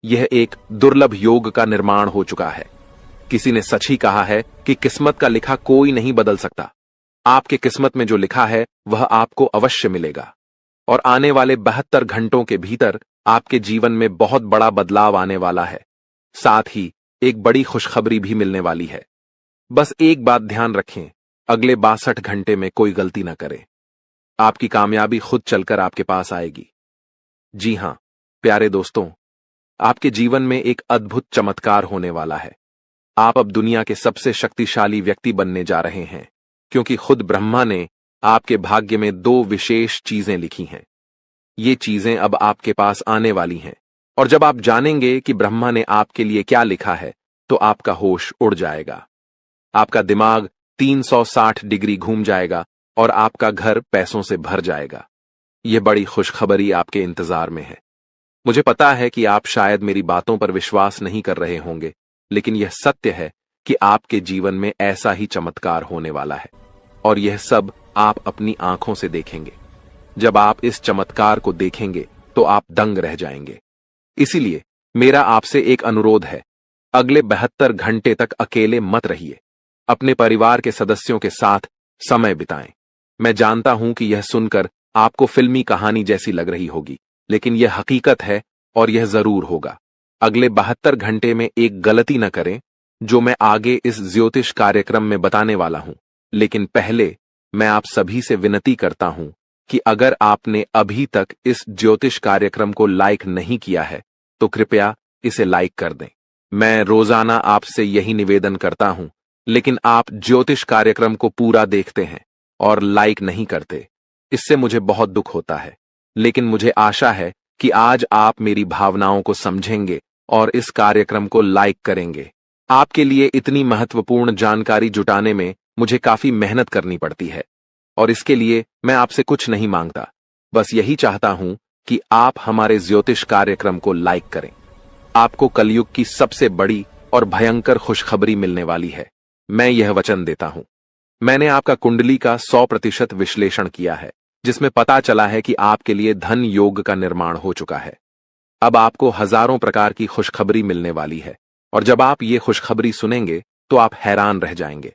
यह एक दुर्लभ योग का निर्माण हो चुका है। किसी ने सच ही कहा है कि किस्मत का लिखा कोई नहीं बदल सकता। आपके किस्मत में जो लिखा है वह आपको अवश्य मिलेगा और आने वाले 72 घंटों के भीतर आपके जीवन में बहुत बड़ा बदलाव आने वाला है। साथ ही एक बड़ी खुशखबरी भी मिलने वाली है। बस एक बात ध्यान रखें, अगले 62 घंटे में कोई गलती न करें। आपकी कामयाबी खुद चलकर आपके पास आएगी। जी हां, प्यारे दोस्तों, आपके जीवन में एक अद्भुत चमत्कार होने वाला है। आप अब दुनिया के सबसे शक्तिशाली व्यक्ति बनने जा रहे हैं, क्योंकि खुद ब्रह्मा ने आपके भाग्य में 2 विशेष चीजें लिखी हैं। ये चीजें अब आपके पास आने वाली हैं, और जब आप जानेंगे कि ब्रह्मा ने आपके लिए क्या लिखा है, तो आपका होश उड़ जाएगा। आपका दिमाग 360 डिग्री घूम जाएगा और आपका घर पैसों से भर जाएगा। यह बड़ी खुशखबरी आपके इंतजार में है। मुझे पता है कि आप शायद मेरी बातों पर विश्वास नहीं कर रहे होंगे, लेकिन यह सत्य है कि आपके जीवन में ऐसा ही चमत्कार होने वाला है और यह सब आप अपनी आंखों से देखेंगे। जब आप इस चमत्कार को देखेंगे तो आप दंग रह जाएंगे। इसीलिए मेरा आपसे एक अनुरोध है, अगले 72 घंटे तक अकेले मत रहिए। अपने परिवार के सदस्यों के साथ समय बिताएं। मैं जानता हूं कि यह सुनकर आपको फिल्मी कहानी जैसी लग रही होगी, लेकिन यह हकीकत है और यह जरूर होगा। अगले 72 घंटे में एक गलती न करें जो मैं आगे इस ज्योतिष कार्यक्रम में बताने वाला हूं। लेकिन पहले मैं आप सभी से विनती करता हूं कि अगर आपने अभी तक इस ज्योतिष कार्यक्रम को लाइक नहीं किया है तो कृपया इसे लाइक कर दें। मैं रोजाना आपसे यही निवेदन करता हूं, लेकिन आप ज्योतिष कार्यक्रम को पूरा देखते हैं और लाइक नहीं करते। इससे मुझे बहुत दुख होता है, लेकिन मुझे आशा है कि आज आप मेरी भावनाओं को समझेंगे और इस कार्यक्रम को लाइक करेंगे। आपके लिए इतनी महत्वपूर्ण जानकारी जुटाने में मुझे काफी मेहनत करनी पड़ती है और इसके लिए मैं आपसे कुछ नहीं मांगता, बस यही चाहता हूं कि आप हमारे ज्योतिष कार्यक्रम को लाइक करें। आपको कलयुग की सबसे बड़ी और भयंकर खुशखबरी मिलने वाली है। मैं यह वचन देता हूं। मैंने आपका कुंडली का 100% विश्लेषण किया है, जिसमें पता चला है कि आपके लिए धन योग का निर्माण हो चुका है। अब आपको हजारों प्रकार की खुशखबरी मिलने वाली है और जब आप ये खुशखबरी सुनेंगे तो आप हैरान रह जाएंगे।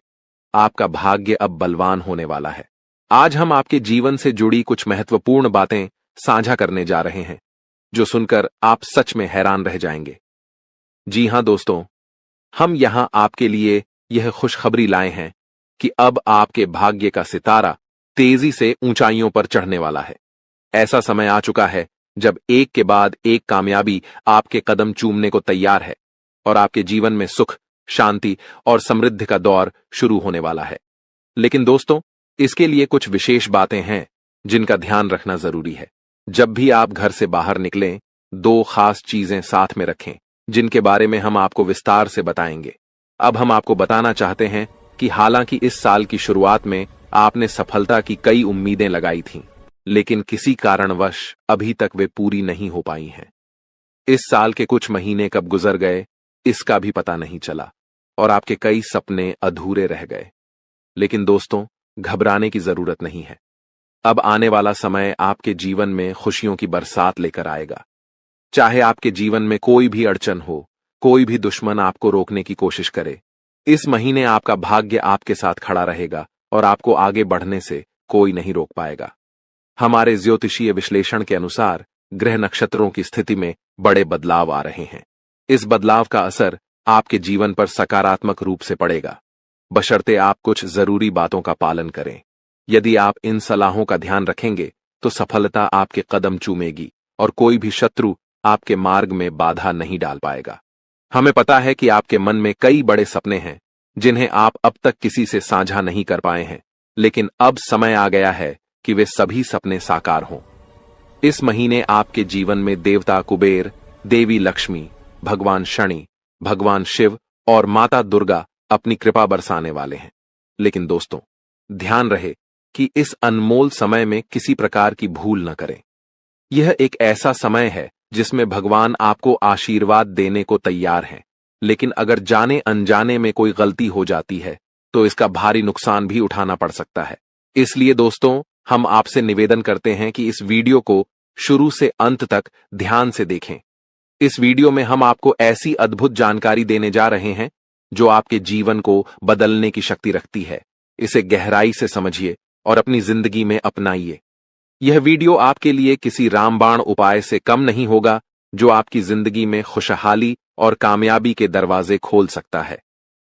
आपका भाग्य अब बलवान होने वाला है। आज हम आपके जीवन से जुड़ी कुछ महत्वपूर्ण बातें साझा करने जा रहे हैं, जो सुनकर आप सच में हैरान रह जाएंगे। जी हां दोस्तों, हम यहां आपके लिए यह खुशखबरी लाए हैं कि अब आपके भाग्य का सितारा तेजी से ऊंचाइयों पर चढ़ने वाला है। ऐसा समय आ चुका है जब एक के बाद एक कामयाबी आपके कदम चूमने को तैयार है और आपके जीवन में सुख, शांति और समृद्धि का दौर शुरू होने वाला है। लेकिन दोस्तों, इसके लिए कुछ विशेष बातें हैं जिनका ध्यान रखना जरूरी है। जब भी आप घर से बाहर निकलें, 2 खास चीजें साथ में रखें, जिनके बारे में हम आपको विस्तार से बताएंगे। अब हम आपको बताना चाहते हैं कि हालांकि इस साल की शुरुआत में आपने सफलता की कई उम्मीदें लगाई थीं, लेकिन किसी कारणवश अभी तक वे पूरी नहीं हो पाई हैं। इस साल के कुछ महीने कब गुजर गए, इसका भी पता नहीं चला और आपके कई सपने अधूरे रह गए। लेकिन दोस्तों, घबराने की जरूरत नहीं है। अब आने वाला समय आपके जीवन में खुशियों की बरसात लेकर आएगा। चाहे आपके जीवन में कोई भी अड़चन हो, कोई भी दुश्मन आपको रोकने की कोशिश करे, इस महीने आपका भाग्य आपके साथ खड़ा रहेगा और आपको आगे बढ़ने से कोई नहीं रोक पाएगा। हमारे ज्योतिषीय विश्लेषण के अनुसार ग्रह नक्षत्रों की स्थिति में बड़े बदलाव आ रहे हैं। इस बदलाव का असर आपके जीवन पर सकारात्मक रूप से पड़ेगा, बशर्ते आप कुछ जरूरी बातों का पालन करें। यदि आप इन सलाहों का ध्यान रखेंगे तो सफलता आपके कदम चूमेगी और कोई भी शत्रु आपके मार्ग में बाधा नहीं डाल पाएगा। हमें पता है कि आपके मन में कई बड़े सपने हैं जिन्हें आप अब तक किसी से साझा नहीं कर पाए हैं, लेकिन अब समय आ गया है कि वे सभी सपने साकार हों। इस महीने आपके जीवन में देवता कुबेर, देवी लक्ष्मी, भगवान शनि, भगवान शिव और माता दुर्गा अपनी कृपा बरसाने वाले हैं। लेकिन दोस्तों, ध्यान रहे कि इस अनमोल समय में किसी प्रकार की भूल न करें। यह एक ऐसा समय है जिसमें भगवान आपको आशीर्वाद देने को तैयार हैं, लेकिन अगर जाने अनजाने में कोई गलती हो जाती है तो इसका भारी नुकसान भी उठाना पड़ सकता है। इसलिए दोस्तों, हम आपसे निवेदन करते हैं कि इस वीडियो को शुरू से अंत तक ध्यान से देखें। इस वीडियो में हम आपको ऐसी अद्भुत जानकारी देने जा रहे हैं जो आपके जीवन को बदलने की शक्ति रखती है। इसे गहराई से समझिए और अपनी जिंदगी में अपनाइए। यह वीडियो आपके लिए किसी रामबाण उपाय से कम नहीं होगा जो आपकी जिंदगी में खुशहाली और कामयाबी के दरवाजे खोल सकता है।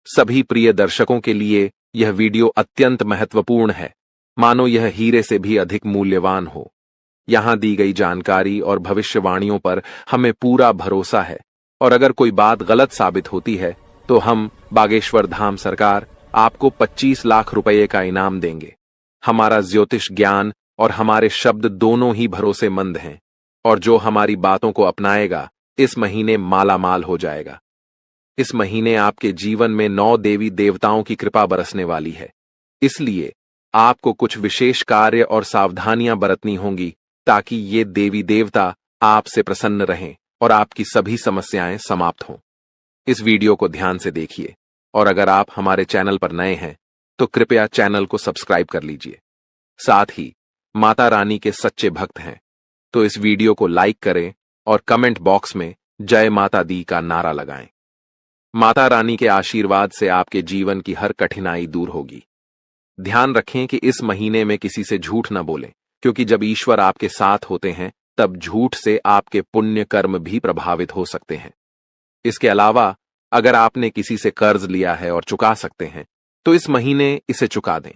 सभी प्रिय दर्शकों के लिए यह वीडियो अत्यंत महत्वपूर्ण है, मानो यह हीरे से भी अधिक मूल्यवान हो। यहां दी गई जानकारी और भविष्यवाणियों पर हमें पूरा भरोसा है और अगर कोई बात गलत साबित होती है तो हम बागेश्वर धाम सरकार आपको 25 लाख रुपए का इनाम देंगे। हमारा ज्योतिष ज्ञान और हमारे शब्द दोनों ही भरोसेमंद हैं और जो हमारी बातों को अपनाएगा इस महीने मालामाल हो जाएगा। इस महीने आपके जीवन में 9 देवी देवताओं की कृपा बरसने वाली है इसलिए आपको कुछ विशेष कार्य और सावधानियां बरतनी होंगी ताकि ये देवी देवता आपसे प्रसन्न रहें और आपकी सभी समस्याएं समाप्त हों। इस वीडियो को ध्यान से देखिए और अगर आप हमारे चैनल पर नए हैं तो कृपया चैनल को सब्सक्राइब कर लीजिए। साथ ही माता रानी के सच्चे भक्त हैं तो इस वीडियो को लाइक करें और कमेंट बॉक्स में जय माता दी का नारा लगाएं। माता रानी के आशीर्वाद से आपके जीवन की हर कठिनाई दूर होगी। ध्यान रखें कि इस महीने में किसी से झूठ न बोलें, क्योंकि जब ईश्वर आपके साथ होते हैं तब झूठ से आपके पुण्य कर्म भी प्रभावित हो सकते हैं। इसके अलावा अगर आपने किसी से कर्ज लिया है और चुका सकते हैं तो इस महीने इसे चुका दें।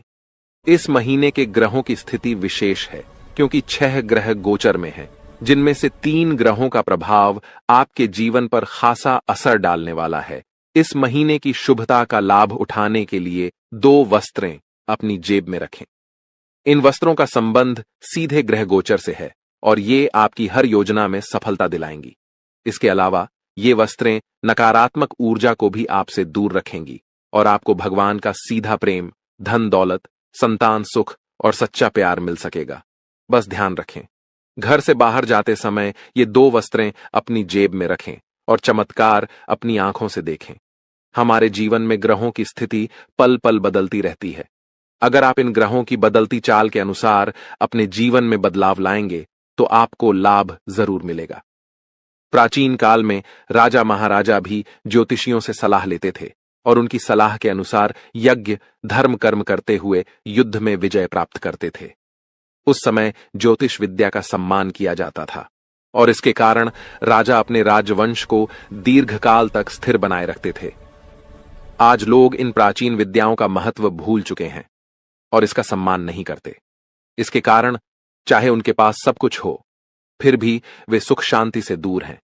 इस महीने के ग्रहों की स्थिति विशेष है क्योंकि 6 ग्रह गोचर में हैं, जिनमें से 3 ग्रहों का प्रभाव आपके जीवन पर खासा असर डालने वाला है। इस महीने की शुभता का लाभ उठाने के लिए 2 वस्त्रें अपनी जेब में रखें। इन वस्त्रों का संबंध सीधे ग्रह गोचर से है और ये आपकी हर योजना में सफलता दिलाएंगी। इसके अलावा ये वस्त्रें नकारात्मक ऊर्जा को भी आपसे दूर रखेंगी और आपको भगवान का सीधा प्रेम, धन दौलत, संतान सुख और सच्चा प्यार मिल सकेगा। बस ध्यान रखें, घर से बाहर जाते समय ये 2 वस्त्रें अपनी जेब में रखें और चमत्कार अपनी आंखों से देखें। हमारे जीवन में ग्रहों की स्थिति पल पल बदलती रहती है। अगर आप इन ग्रहों की बदलती चाल के अनुसार अपने जीवन में बदलाव लाएंगे तो आपको लाभ जरूर मिलेगा। प्राचीन काल में राजा महाराजा भी ज्योतिषियों से सलाह लेते थे और उनकी सलाह के अनुसार यज्ञ, धर्म कर्म करते हुए युद्ध में विजय प्राप्त करते थे। उस समय ज्योतिष विद्या का सम्मान किया जाता था और इसके कारण राजा अपने राजवंश को दीर्घकाल तक स्थिर बनाए रखते थे। आज लोग इन प्राचीन विद्याओं का महत्व भूल चुके हैं और इसका सम्मान नहीं करते। इसके कारण चाहे उनके पास सब कुछ हो, फिर भी वे सुख शांति से दूर हैं।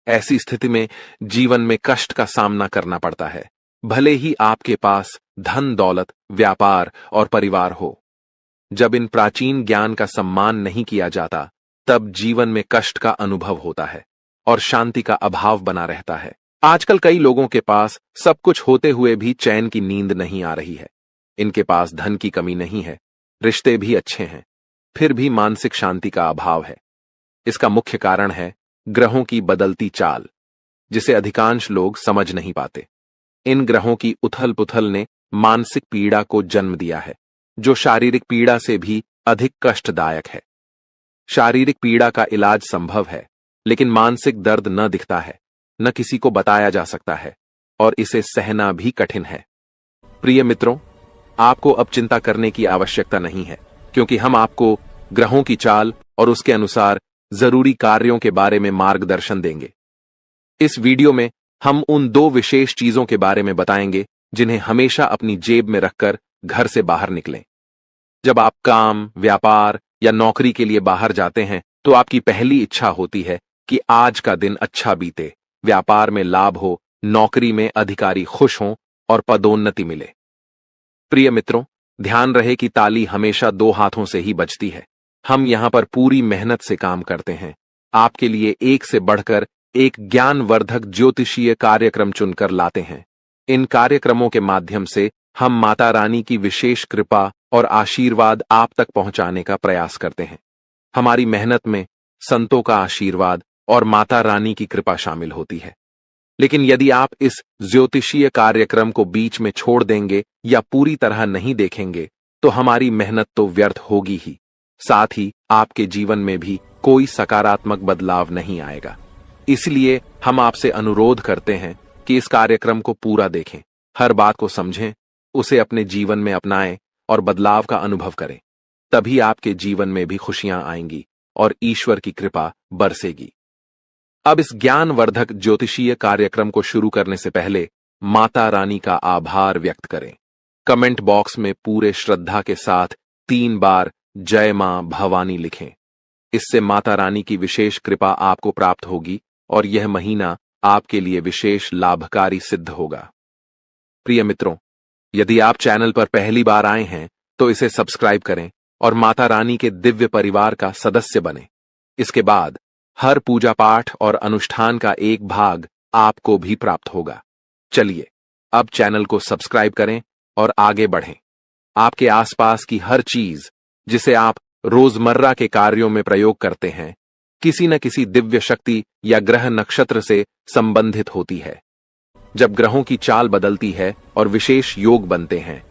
ऐसी स्थिति में जीवन में कष्ट का सामना करना पड़ता है, भले ही आपके पास धन दौलत, व्यापार और परिवार हो। जब इन प्राचीन ज्ञान का सम्मान नहीं किया जाता तब जीवन में कष्ट का अनुभव होता है और शांति का अभाव बना रहता है। आजकल कई लोगों के पास सब कुछ होते हुए भी चैन की नींद नहीं आ रही है। इनके पास धन की कमी नहीं है, रिश्ते भी अच्छे हैं, फिर भी मानसिक शांति का अभाव है। इसका मुख्य कारण है ग्रहों की बदलती चाल, जिसे अधिकांश लोग समझ नहीं पाते। इन ग्रहों की उथल पुथल ने मानसिक पीड़ा को जन्म दिया है, जो शारीरिक पीड़ा से भी अधिक कष्टदायक है। शारीरिक पीड़ा का इलाज संभव है, लेकिन मानसिक दर्द न दिखता है, न किसी को बताया जा सकता है और इसे सहना भी कठिन है। प्रिय मित्रों, आपको अब चिंता करने की आवश्यकता नहीं है, क्योंकि हम आपको ग्रहों की चाल और उसके अनुसार जरूरी कार्यों के बारे में मार्गदर्शन देंगे। इस वीडियो में हम उन 2 विशेष चीजों के बारे में बताएंगे जिन्हें हमेशा अपनी जेब में रखकर घर से बाहर निकलें। जब आप काम, व्यापार या नौकरी के लिए बाहर जाते हैं तो आपकी पहली इच्छा होती है कि आज का दिन अच्छा बीते, व्यापार में लाभ हो, नौकरी में अधिकारी खुश हों और पदोन्नति मिले। प्रिय मित्रों, ध्यान रहे कि ताली हमेशा 2 हाथों से ही बजती है। हम यहां पर पूरी मेहनत से काम करते हैं, आपके लिए एक से बढ़कर एक ज्ञानवर्धक ज्योतिषीय कार्यक्रम चुनकर लाते हैं। इन कार्यक्रमों के माध्यम से हम माता रानी की विशेष कृपा और आशीर्वाद आप तक पहुंचाने का प्रयास करते हैं। हमारी मेहनत में संतों का आशीर्वाद और माता रानी की कृपा शामिल होती है। लेकिन यदि आप इस ज्योतिषीय कार्यक्रम को बीच में छोड़ देंगे या पूरी तरह नहीं देखेंगे तो हमारी मेहनत तो व्यर्थ होगी ही, साथ ही आपके जीवन में भी कोई सकारात्मक बदलाव नहीं आएगा। इसलिए हम आपसे अनुरोध करते हैं कि इस कार्यक्रम को पूरा देखें, हर बात को समझें, उसे अपने जीवन में अपनाएं और बदलाव का अनुभव करें। तभी आपके जीवन में भी खुशियां आएंगी और ईश्वर की कृपा बरसेगी। अब इस ज्ञानवर्धक ज्योतिषीय कार्यक्रम को शुरू करने से पहले माता रानी का आभार व्यक्त करें। कमेंट बॉक्स में पूरे श्रद्धा के साथ 3 बार जय मां भवानी लिखें। इससे माता रानी की विशेष कृपा आपको प्राप्त होगी और यह महीना आपके लिए विशेष लाभकारी सिद्ध होगा। प्रिय मित्रों, यदि आप चैनल पर पहली बार आए हैं तो इसे सब्सक्राइब करें और माता रानी के दिव्य परिवार का सदस्य बनें। इसके बाद हर पूजा पाठ और अनुष्ठान का एक भाग आपको भी प्राप्त होगा। चलिए अब चैनल को सब्सक्राइब करें और आगे बढ़ें। आपके आसपास की हर चीज जिसे आप रोजमर्रा के कार्यों में प्रयोग करते हैं किसी न किसी दिव्य शक्ति या ग्रह नक्षत्र से संबंधित होती है। जब ग्रहों की चाल बदलती है और विशेष योग बनते हैं,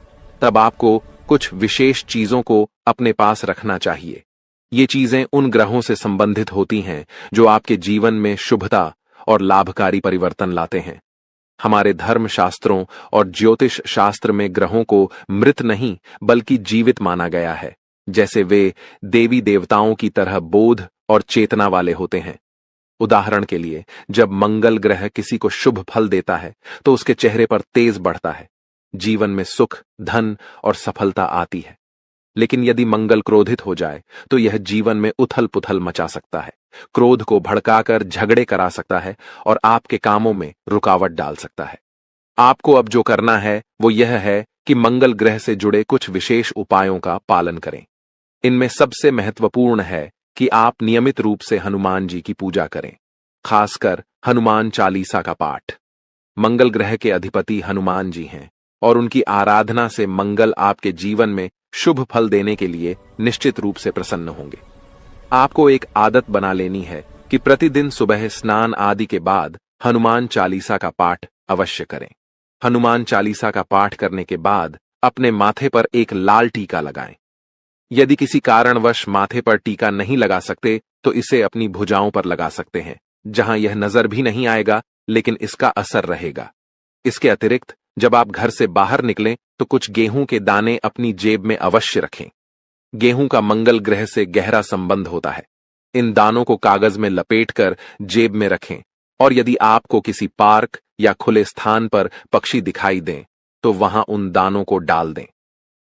तब आपको कुछ विशेष चीजों को अपने पास रखना चाहिए। ये चीजें उन ग्रहों से संबंधित होती हैं जो आपके जीवन में शुभता और लाभकारी परिवर्तन लाते हैं। हमारे धर्म शास्त्रों और ज्योतिष शास्त्र में ग्रहों को मृत नहीं बल्कि जीवित माना गया है, जैसे वे देवी देवताओं की तरह बोध और चेतना वाले होते हैं। उदाहरण के लिए, जब मंगल ग्रह किसी को शुभ फल देता है तो उसके चेहरे पर तेज बढ़ता है, जीवन में सुख, धन और सफलता आती है। लेकिन यदि मंगल क्रोधित हो जाए तो यह जीवन में उथल पुथल मचा सकता है, क्रोध को भड़काकर झगड़े करा सकता है और आपके कामों में रुकावट डाल सकता है। आपको अब जो करना है वो यह है कि मंगल ग्रह से जुड़े कुछ विशेष उपायों का पालन करें। इनमें सबसे महत्वपूर्ण है कि आप नियमित रूप से हनुमान जी की पूजा करें, खासकर हनुमान चालीसा का पाठ। मंगल ग्रह के अधिपति हनुमान जी हैं और उनकी आराधना से मंगल आपके जीवन में शुभ फल देने के लिए निश्चित रूप से प्रसन्न होंगे। आपको एक आदत बना लेनी है कि प्रतिदिन सुबह स्नान आदि के बाद हनुमान चालीसा का पाठ अवश्य करें। हनुमान चालीसा का पाठ करने के बाद अपने माथे पर एक लाल टीका लगाएं। यदि किसी कारणवश माथे पर टीका नहीं लगा सकते तो इसे अपनी भुजाओं पर लगा सकते हैं, जहां यह नजर भी नहीं आएगा लेकिन इसका असर रहेगा। इसके अतिरिक्त जब आप घर से बाहर निकलें तो कुछ गेहूं के दाने अपनी जेब में अवश्य रखें। गेहूं का मंगल ग्रह से गहरा संबंध होता है। इन दानों को कागज में लपेटकर जेब में रखें और यदि आपको किसी पार्क या खुले स्थान पर पक्षी दिखाई दें तो वहां उन दानों को डाल दें।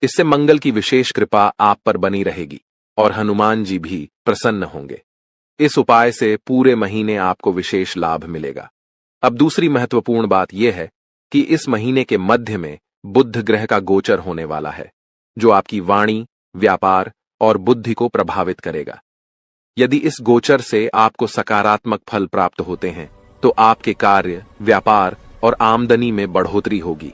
इससे मंगल की विशेष कृपा आप पर बनी रहेगी और हनुमान जी भी प्रसन्न होंगे। इस उपाय से पूरे महीने आपको विशेष लाभ मिलेगा। अब दूसरी महत्वपूर्ण बात यह है कि इस महीने के मध्य में बुध ग्रह का गोचर होने वाला है, जो आपकी वाणी, व्यापार और बुद्धि को प्रभावित करेगा। यदि इस गोचर से आपको सकारात्मक फल प्राप्त होते हैं तो आपके कार्य, व्यापार और आमदनी में बढ़ोतरी होगी।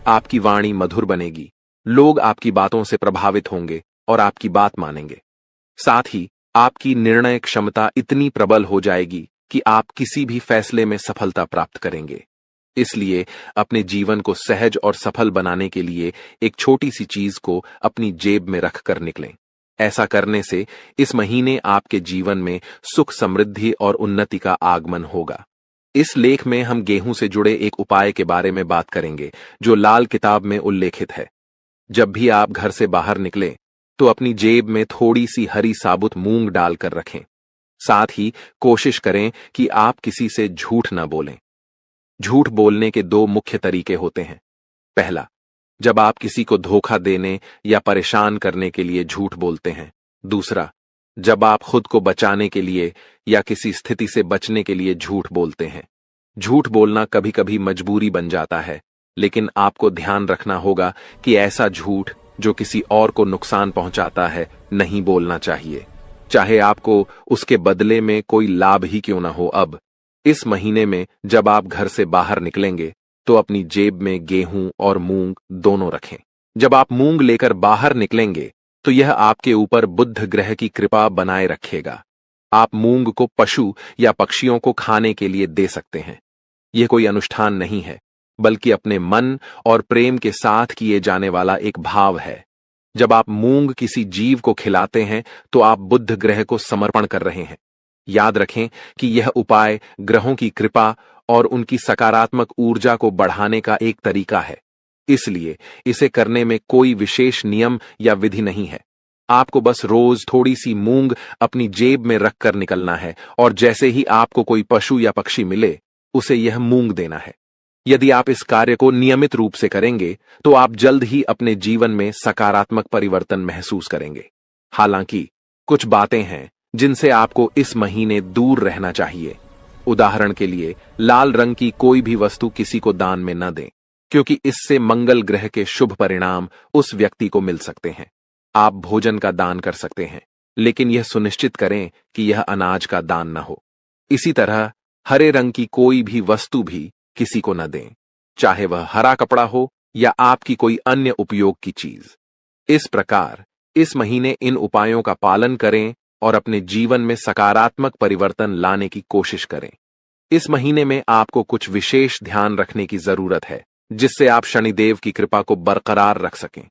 आपकी वाणी मधुर बनेगी, लोग आपकी बातों से प्रभावित होंगे और आपकी बात मानेंगे। साथ ही आपकी निर्णय क्षमता इतनी प्रबल हो जाएगी कि आप किसी भी फैसले में सफलता प्राप्त करेंगे। इसलिए अपने जीवन को सहज और सफल बनाने के लिए एक छोटी सी चीज को अपनी जेब में रखकर निकलें। ऐसा करने से इस महीने आपके जीवन में सुख, समृद्धि और उन्नति का आगमन होगा। इस लेख में हम गेहूं से जुड़े एक उपाय के बारे में बात करेंगे जो लाल किताब में उल्लेखित है। जब भी आप घर से बाहर निकलें तो अपनी जेब में थोड़ी सी हरी साबुत मूंग डालकर रखें। साथ ही कोशिश करें कि आप किसी से झूठ न बोलें। झूठ बोलने के दो मुख्य तरीके होते हैं। पहला, जब आप किसी को धोखा देने या परेशान करने के लिए झूठ बोलते हैं। दूसरा, जब आप खुद को बचाने के लिए या किसी स्थिति से बचने के लिए झूठ बोलते हैं। झूठ बोलना कभी कभी मजबूरी बन जाता है, लेकिन आपको ध्यान रखना होगा कि ऐसा झूठ जो किसी और को नुकसान पहुंचाता है नहीं बोलना चाहिए, चाहे आपको उसके बदले में कोई लाभ ही क्यों ना हो। अब इस महीने में जब आप घर से बाहर निकलेंगे तो अपनी जेब में गेहूं और मूंग दोनों रखें। जब आप मूंग लेकर बाहर निकलेंगे तो यह आपके ऊपर बुध ग्रह की कृपा बनाए रखेगा। आप मूंग को पशु या पक्षियों को खाने के लिए दे सकते हैं। यह कोई अनुष्ठान नहीं है, बल्कि अपने मन और प्रेम के साथ किए जाने वाला एक भाव है। जब आप मूंग किसी जीव को खिलाते हैं तो आप बुध ग्रह को समर्पण कर रहे हैं। याद रखें कि यह उपाय ग्रहों की कृपा और उनकी सकारात्मक ऊर्जा को बढ़ाने का एक तरीका है, इसलिए इसे करने में कोई विशेष नियम या विधि नहीं है। आपको बस रोज थोड़ी सी मूंग अपनी जेब में रखकर निकलना है और जैसे ही आपको कोई पशु या पक्षी मिले उसे यह मूंग देना है। यदि आप इस कार्य को नियमित रूप से करेंगे तो आप जल्द ही अपने जीवन में सकारात्मक परिवर्तन महसूस करेंगे। हालांकि कुछ बातें हैं जिनसे आपको इस महीने दूर रहना चाहिए। उदाहरण के लिए, लाल रंग की कोई भी वस्तु किसी को दान में न दें, क्योंकि इससे मंगल ग्रह के शुभ परिणाम उस व्यक्ति को मिल सकते हैं। आप भोजन का दान कर सकते हैं, लेकिन यह सुनिश्चित करें कि यह अनाज का दान न हो। इसी तरह हरे रंग की कोई भी वस्तु भी किसी को न दें, चाहे वह हरा कपड़ा हो या आपकी कोई अन्य उपयोग की चीज। इस प्रकार इस महीने इन उपायों का पालन करें और अपने जीवन में सकारात्मक परिवर्तन लाने की कोशिश करें। इस महीने में आपको कुछ विशेष ध्यान रखने की जरूरत है, जिससे आप शनिदेव की कृपा को बरकरार रख सकें।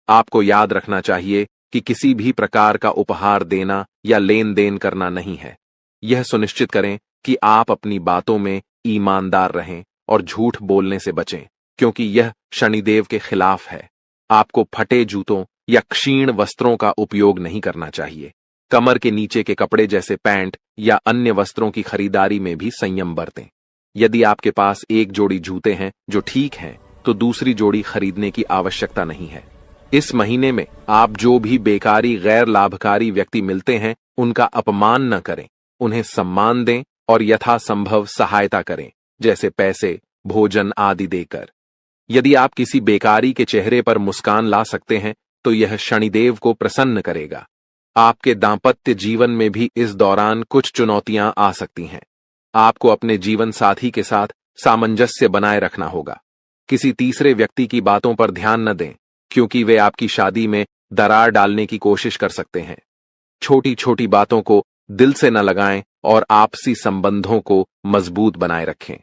आपको याद रखना चाहिए कि किसी भी प्रकार का उपहार देना या लेन देन करना नहीं है। यह सुनिश्चित करें कि आप अपनी बातों में ईमानदार रहें और झूठ बोलने से बचें, क्योंकि यह शनिदेव के खिलाफ है। आपको फटे जूतों या क्षीण वस्त्रों का उपयोग नहीं करना चाहिए। कमर के नीचे के कपड़े जैसे पैंट या अन्य वस्त्रों की खरीदारी में भी संयम बरतें। यदि आपके पास एक जोड़ी जूते हैं जो ठीक हैं, तो दूसरी जोड़ी खरीदने की आवश्यकता नहीं है। इस महीने में आप जो भी बेकारी गैर लाभकारी व्यक्ति मिलते हैं, उनका अपमान न करें, उन्हें सम्मान दें और यथासंभव सहायता करें, जैसे पैसे, भोजन आदि देकर। यदि आप किसी बेकारी के चेहरे पर मुस्कान ला सकते हैं, तो यह शनिदेव को प्रसन्न करेगा। आपके दांपत्य जीवन में भी इस दौरान कुछ चुनौतियां आ सकती हैं। आपको अपने जीवन साथी के साथ सामंजस्य बनाए रखना होगा। किसी तीसरे व्यक्ति की बातों पर ध्यान न दें, क्योंकि वे आपकी शादी में दरार डालने की कोशिश कर सकते हैं। छोटी छोटी बातों को दिल से न लगाएं और आपसी संबंधों को मजबूत बनाए रखें।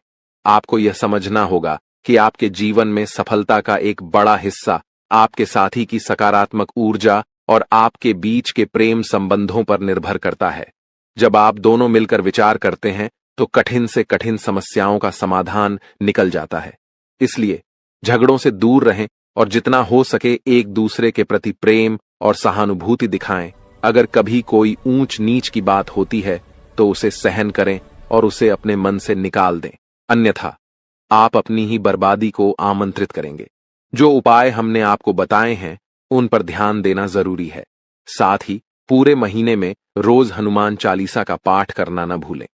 आपको यह समझना होगा कि आपके जीवन में सफलता का एक बड़ा हिस्सा आपके साथी की सकारात्मक ऊर्जा और आपके बीच के प्रेम संबंधों पर निर्भर करता है। जब आप दोनों मिलकर विचार करते हैं, तो कठिन से कठिन समस्याओं का समाधान निकल जाता है। इसलिए झगड़ों से दूर रहें और जितना हो सके एक दूसरे के प्रति प्रेम और सहानुभूति दिखाएं। अगर कभी कोई ऊंच नीच की बात होती है, तो उसे सहन करें और उसे अपने मन से निकाल दें, अन्यथा आप अपनी ही बर्बादी को आमंत्रित करेंगे। जो उपाय हमने आपको बताए हैं, उन पर ध्यान देना जरूरी है। साथ ही पूरे महीने में रोज हनुमान चालीसा का पाठ करना न भूलें।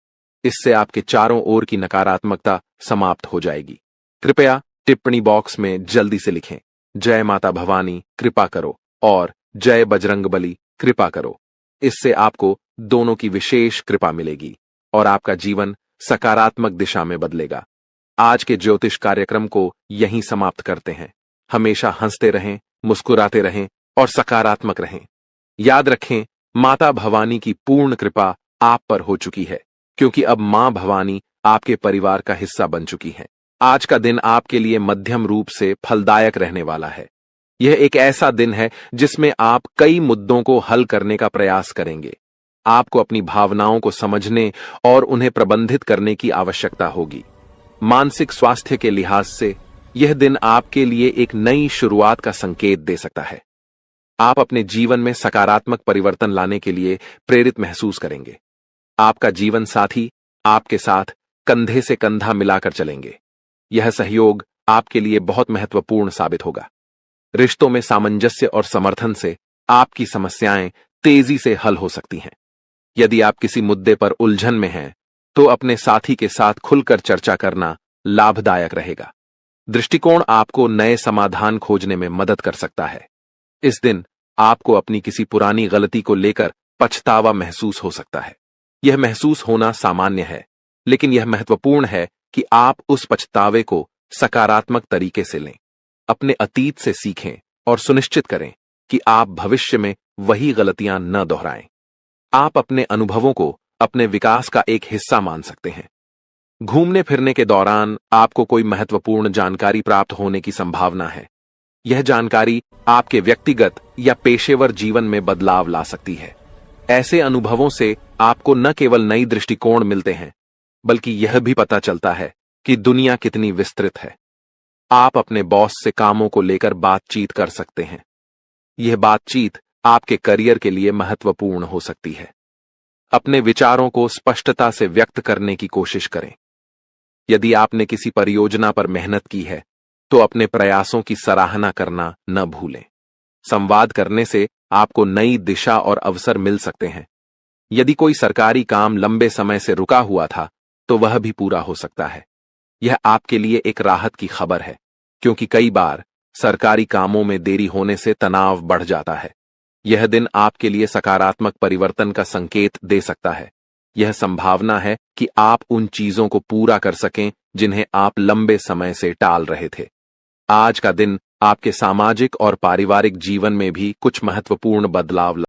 इससे आपके चारों ओर की नकारात्मकता समाप्त हो जाएगी। कृपया टिप्पणी बॉक्स में जल्दी से लिखें, जय माता भवानी कृपा करो और जय बजरंगबली कृपा करो। इससे आपको दोनों की विशेष कृपा मिलेगी और आपका जीवन सकारात्मक दिशा में बदलेगा। आज के ज्योतिष कार्यक्रम को यहीं समाप्त करते हैं। हमेशा हंसते रहें, मुस्कुराते रहें और सकारात्मक रहें। याद रखें, माता भवानी की पूर्ण कृपा आप पर हो चुकी है, क्योंकि अब मां भवानी आपके परिवार का हिस्सा बन चुकी हैं। आज का दिन आपके लिए मध्यम रूप से फलदायक रहने वाला है। यह एक ऐसा दिन है जिसमें आप कई मुद्दों को हल करने का प्रयास करेंगे। आपको अपनी भावनाओं को समझने और उन्हें प्रबंधित करने की आवश्यकता होगी। मानसिक स्वास्थ्य के लिहाज से यह दिन आपके लिए एक नई शुरुआत का संकेत दे सकता है। आप अपने जीवन में सकारात्मक परिवर्तन लाने के लिए प्रेरित महसूस करेंगे। आपका जीवन साथी आपके साथ कंधे से कंधा मिलाकर चलेंगे। यह सहयोग आपके लिए बहुत महत्वपूर्ण साबित होगा। रिश्तों में सामंजस्य और समर्थन से आपकी समस्याएं तेजी से हल हो सकती हैं। यदि आप किसी मुद्दे पर उलझन में हैं, तो अपने साथी के साथ खुलकर चर्चा करना लाभदायक रहेगा। दृष्टिकोण आपको नए समाधान खोजने में मदद कर सकता है। इस दिन आपको अपनी किसी पुरानी गलती को लेकर पछतावा महसूस हो सकता है। यह महसूस होना सामान्य है, लेकिन यह महत्वपूर्ण है कि आप उस पछतावे को सकारात्मक तरीके से लें। अपने अतीत से सीखें और सुनिश्चित करें कि आप भविष्य में वही गलतियां न दोहराएं। आप अपने अनुभवों को अपने विकास का एक हिस्सा मान सकते हैं। घूमने फिरने के दौरान आपको कोई महत्वपूर्ण जानकारी प्राप्त होने की संभावना है। यह जानकारी आपके व्यक्तिगत या पेशेवर जीवन में बदलाव ला सकती है। ऐसे अनुभवों से आपको न केवल नई दृष्टिकोण मिलते हैं, बल्कि यह भी पता चलता है कि दुनिया कितनी विस्तृत है। आप अपने बॉस से कामों को लेकर बातचीत कर सकते हैं। यह बातचीत आपके करियर के लिए महत्वपूर्ण हो सकती है। अपने विचारों को स्पष्टता से व्यक्त करने की कोशिश करें। यदि आपने किसी परियोजना पर मेहनत की है, तो अपने प्रयासों की सराहना करना न भूलें। संवाद करने से आपको नई दिशा और अवसर मिल सकते हैं। यदि कोई सरकारी काम लंबे समय से रुका हुआ था, तो वह भी पूरा हो सकता है। यह आपके लिए एक राहत की खबर है, क्योंकि कई बार सरकारी कामों में देरी होने से तनाव बढ़ जाता है। यह दिन आपके लिए सकारात्मक परिवर्तन का संकेत दे सकता है। यह संभावना है कि आप उन चीजों को पूरा कर सकें जिन्हें आप लंबे समय से टाल रहे थे। आज का दिन आपके सामाजिक और पारिवारिक जीवन में भी कुछ महत्वपूर्ण बदलाव